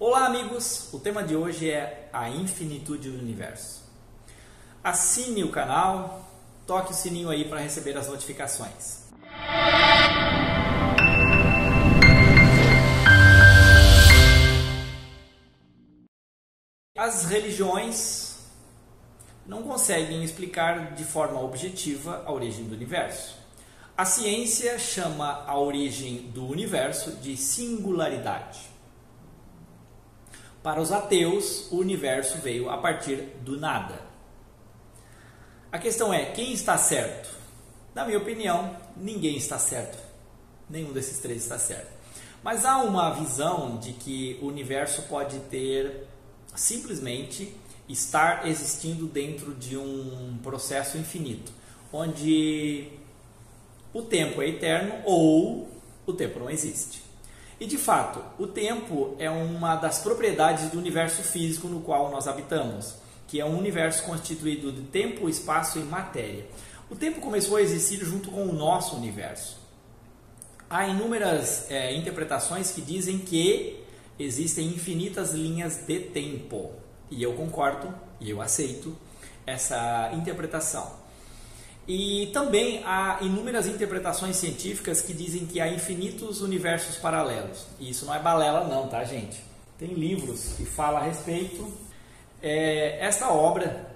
Olá amigos, o tema de hoje é a infinitude do universo. Assine o canal, toque o sininho aí para receber as notificações. As religiões não conseguem explicar de forma objetiva a origem do universo. A ciência chama a origem do universo de singularidade. Para os ateus, o universo veio a partir do nada. A questão é, quem está certo? Na minha opinião, ninguém está certo. Nenhum desses três está certo. Mas há uma visão de que o universo pode ter simplesmente estar existindo dentro de um processo infinito, onde o tempo é eterno ou o tempo não existe. E de fato, o tempo é uma das propriedades do universo físico no qual nós habitamos, que é um universo constituído de tempo, espaço e matéria. O tempo começou a existir junto com o nosso universo. Há inúmeras interpretações que dizem que existem infinitas linhas de tempo. E eu concordo e eu aceito essa interpretação. E também há inúmeras interpretações científicas que dizem que há infinitos universos paralelos. E isso não é balela não, tá gente? Tem livros que falam a respeito. Esta obra,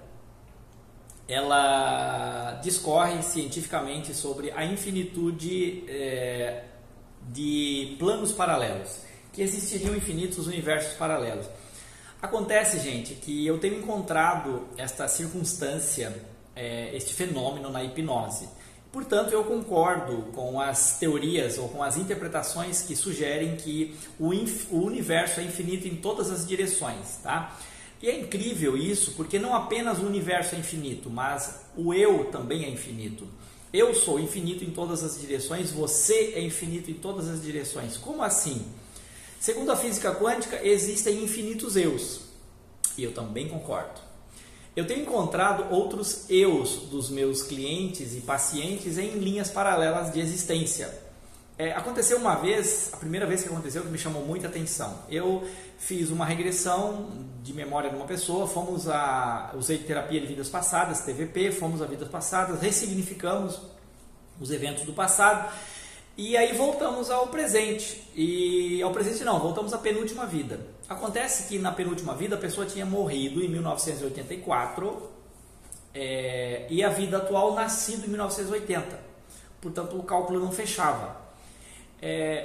ela discorre cientificamente sobre a infinitude de planos paralelos, que existiriam infinitos universos paralelos. Acontece, gente, que eu tenho encontrado esta circunstância, este fenômeno na hipnose. Portanto, eu concordo com as teorias ou com as interpretações que sugerem que o universo é infinito em todas as direções, tá? E é incrível isso, porque não apenas o universo é infinito, mas o eu também é infinito. Eu sou infinito em todas as direções, você é infinito em todas as direções. Como assim? Segundo a física quântica, existem infinitos eus. E eu também concordo. Eu tenho encontrado outros eus dos meus clientes e pacientes em linhas paralelas de existência. Aconteceu uma vez, a primeira vez que aconteceu, que me chamou muita atenção. Eu fiz uma regressão de memória de uma pessoa, usei terapia de vidas passadas, TVP, fomos a vidas passadas, ressignificamos os eventos do passado e aí voltamos ao presente. E ao presente não, voltamos à penúltima vida. Acontece que na penúltima vida a pessoa tinha morrido em 1984 e a vida atual nascido em 1980. Portanto, o cálculo não fechava.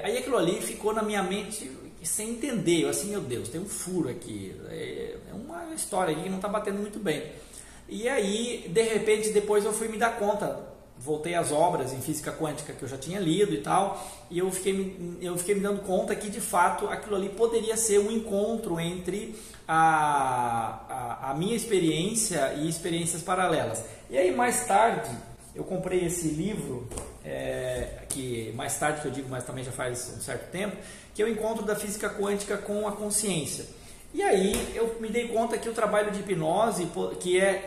Aí aquilo ali ficou na minha mente sem entender. Eu assim, meu Deus, tem um furo aqui. É uma história aqui que não está batendo muito bem. E aí, de repente, depois eu fui me dar conta. Voltei às obras em física quântica que eu já tinha lido e tal, e eu fiquei me dando conta que de fato aquilo ali poderia ser um encontro entre a minha experiência e experiências paralelas. E aí mais tarde eu comprei esse livro, que mais tarde que eu digo, mas também já faz um certo tempo, que é o encontro da física quântica com a consciência. E aí eu me dei conta que o trabalho de hipnose,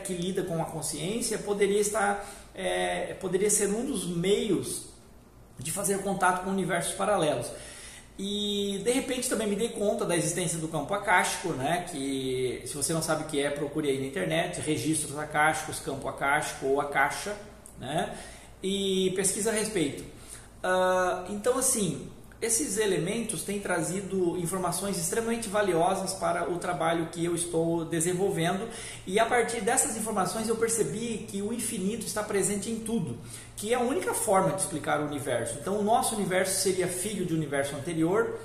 que lida com a consciência, poderia ser um dos meios de fazer contato com universos paralelos. E de repente também me dei conta da existência do campo acástico, né? Que se você não sabe o que é, procure aí na internet, registros acásticos, campo acástico ou akasha, né? E pesquisa a respeito. Então assim, esses elementos têm trazido informações extremamente valiosas para o trabalho que eu estou desenvolvendo, e a partir dessas informações eu percebi que o infinito está presente em tudo, que é a única forma de explicar o universo. Então o nosso universo seria filho de um universo anterior,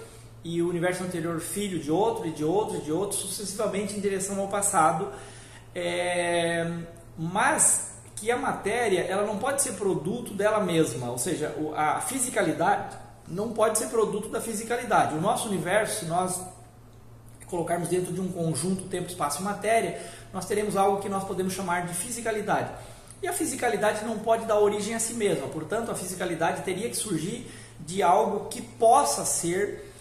e o universo anterior filho de outro, e de outro, e de outro, sucessivamente em direção ao passado, mas que a matéria ela não pode ser produto dela mesma, ou seja, a fisicalidade não pode ser produto da fisicalidade. O nosso universo, se nós colocarmos dentro de um conjunto tempo, espaço e matéria, nós teremos algo que nós podemos chamar de fisicalidade. E a fisicalidade não pode dar origem a si mesma, portanto a fisicalidade teria que surgir de algo que possa ser,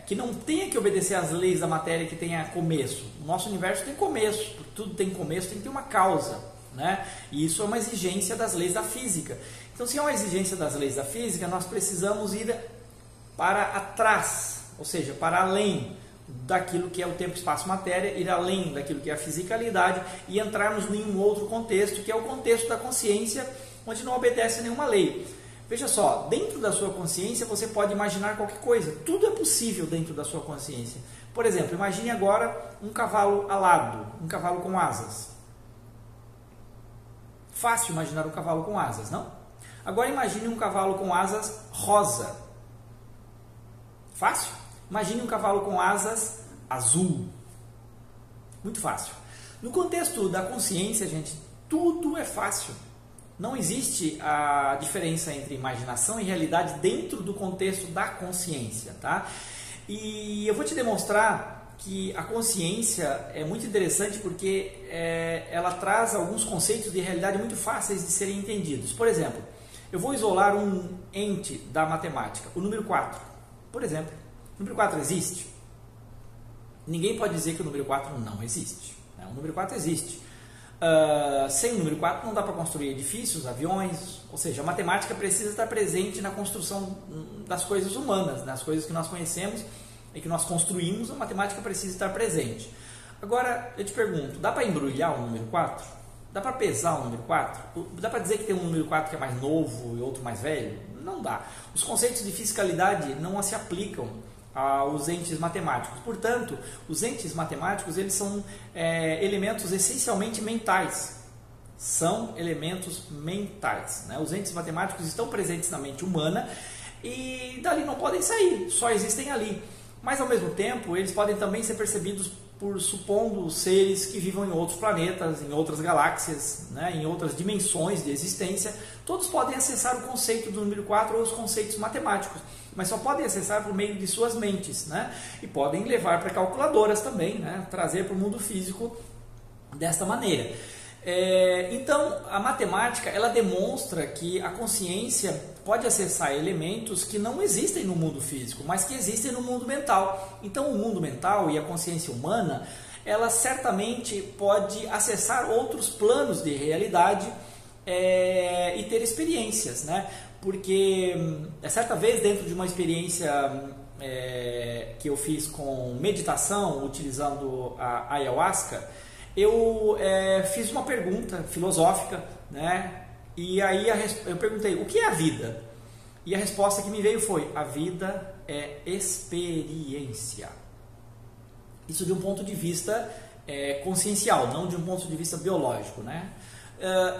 que não tenha que obedecer às leis da matéria, que tenha começo. O nosso universo tem começo, tudo tem começo, tem que ter uma causa, né? E isso é uma exigência das leis da física. Então, se é uma exigência das leis da física, nós precisamos ir para trás ou seja, para além daquilo que é o tempo, espaço, matéria, ir além daquilo que é a fisicalidade e entrarmos em um outro contexto, que é o contexto da consciência, onde não obedece a nenhuma lei. Veja só, dentro da sua consciência você pode imaginar qualquer coisa, tudo é possível dentro da sua consciência. Por exemplo, imagine agora um cavalo alado, um cavalo com asas. Fácil imaginar um cavalo com asas, não? Agora imagine um cavalo com asas rosa. Fácil? Imagine um cavalo com asas azul. Muito fácil. No contexto da consciência, gente, tudo é fácil. Não existe a diferença entre imaginação e realidade dentro do contexto da consciência, tá? E eu vou te demonstrar que a consciência é muito interessante porque ela traz alguns conceitos de realidade muito fáceis de serem entendidos. Por exemplo, eu vou isolar um ente da matemática, o número 4. Por exemplo, o número 4 existe? Ninguém pode dizer que o número 4 não existe, né? O número 4 existe. Sem o número 4 não dá para construir edifícios, aviões, ou seja, a matemática precisa estar presente na construção das coisas humanas, das coisas que nós conhecemos e que nós construímos, a matemática precisa estar presente. Agora, eu te pergunto, dá para embrulhar o número 4? Dá para pesar o número 4? Dá para dizer que tem um número 4 que é mais novo e outro mais velho? Não dá. Os conceitos de fisicalidade não se aplicam aos entes matemáticos. Portanto, os entes matemáticos eles são elementos essencialmente mentais. São elementos mentais, né? Os entes matemáticos estão presentes na mente humana e dali não podem sair, só existem ali. Mas ao mesmo tempo, eles podem também ser percebidos por, supondo, seres que vivam em outros planetas, em outras galáxias, né, em outras dimensões de existência. Todos podem acessar o conceito do número 4 ou os conceitos matemáticos, mas só podem acessar por meio de suas mentes, né? E podem levar para calculadoras também, né? Trazer para o mundo físico desta maneira. Então, a matemática ela demonstra que a consciência pode acessar elementos que não existem no mundo físico, mas que existem no mundo mental. Então, o mundo mental e a consciência humana, ela certamente pode acessar outros planos de realidade e ter experiências, né? Porque, certa vez, dentro de uma experiência que eu fiz com meditação, utilizando a ayahuasca, eu fiz uma pergunta filosófica, né? E aí eu perguntei, o que é a vida? E a resposta que me veio foi, a vida é experiência. Isso de um ponto de vista consciencial, não de um ponto de vista biológico, né?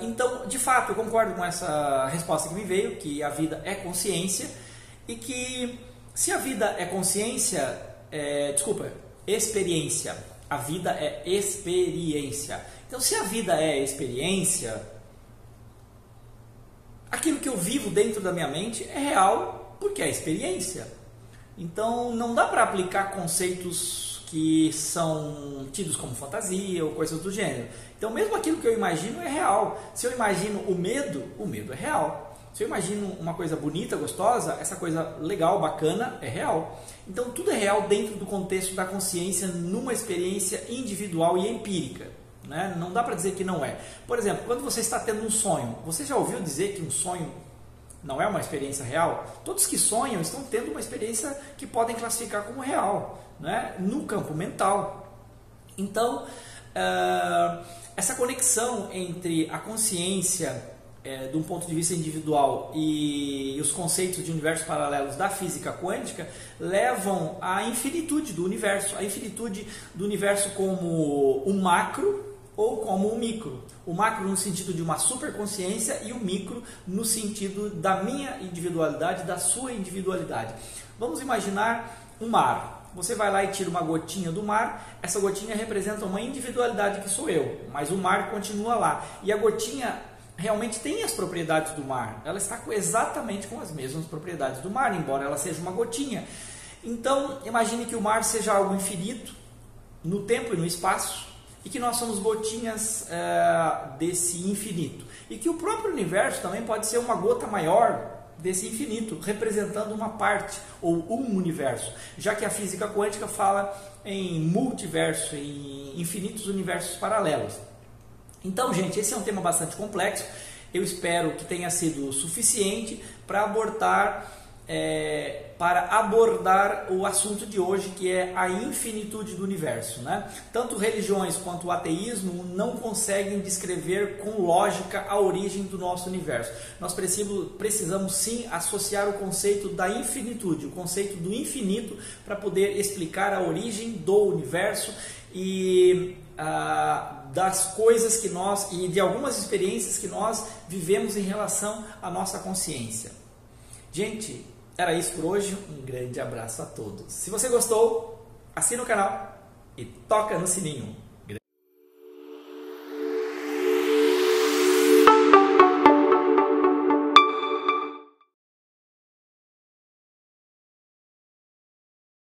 Então, de fato, eu concordo com essa resposta que me veio, que a vida é consciência e que se a vida é consciência, experiência, a vida é experiência. Então, se a vida é experiência, aquilo que eu vivo dentro da minha mente é real porque é experiência. Então, não dá para aplicar conceitos que são tidos como fantasia ou coisas do gênero. Então, mesmo aquilo que eu imagino é real. Se eu imagino o medo é real. Se eu imagino uma coisa bonita, gostosa, essa coisa legal, bacana, é real. Então, tudo é real dentro do contexto da consciência, numa experiência individual e empírica, né? Não dá para dizer que não é. Por exemplo, quando você está tendo um sonho, você já ouviu dizer que um sonho não é uma experiência real? Todos que sonham estão tendo uma experiência que podem classificar como real, né? No campo mental. Então, essa conexão entre a consciência de um ponto de vista individual e os conceitos de universos paralelos da física quântica levam à infinitude do universo, a infinitude do universo como o macro ou como o micro. O macro no sentido de uma superconsciência e o micro no sentido da minha individualidade, da sua individualidade. Vamos imaginar um mar. Você vai lá e tira uma gotinha do mar, essa gotinha representa uma individualidade que sou eu, mas o mar continua lá. E a gotinha realmente tem as propriedades do mar, ela está exatamente com as mesmas propriedades do mar, embora ela seja uma gotinha. Então, imagine que o mar seja algo infinito, no tempo e no espaço, e que nós somos gotinhas desse infinito. E que o próprio universo também pode ser uma gota maior desse infinito, representando uma parte, ou um universo, já que a física quântica fala em multiverso, em infinitos universos paralelos. Então, gente, esse é um tema bastante complexo. Eu espero que tenha sido suficiente para abordar para abordar o assunto de hoje, que é a infinitude do universo, né? Tanto religiões quanto o ateísmo não conseguem descrever com lógica a origem do nosso universo. Nós precisamos sim associar o conceito da infinitude, o conceito do infinito, para poder explicar a origem do universo e das coisas que nós, e de algumas experiências que nós vivemos em relação à nossa consciência. Gente, era isso por hoje. Um grande abraço a todos. Se você gostou, assina o canal e toca no sininho.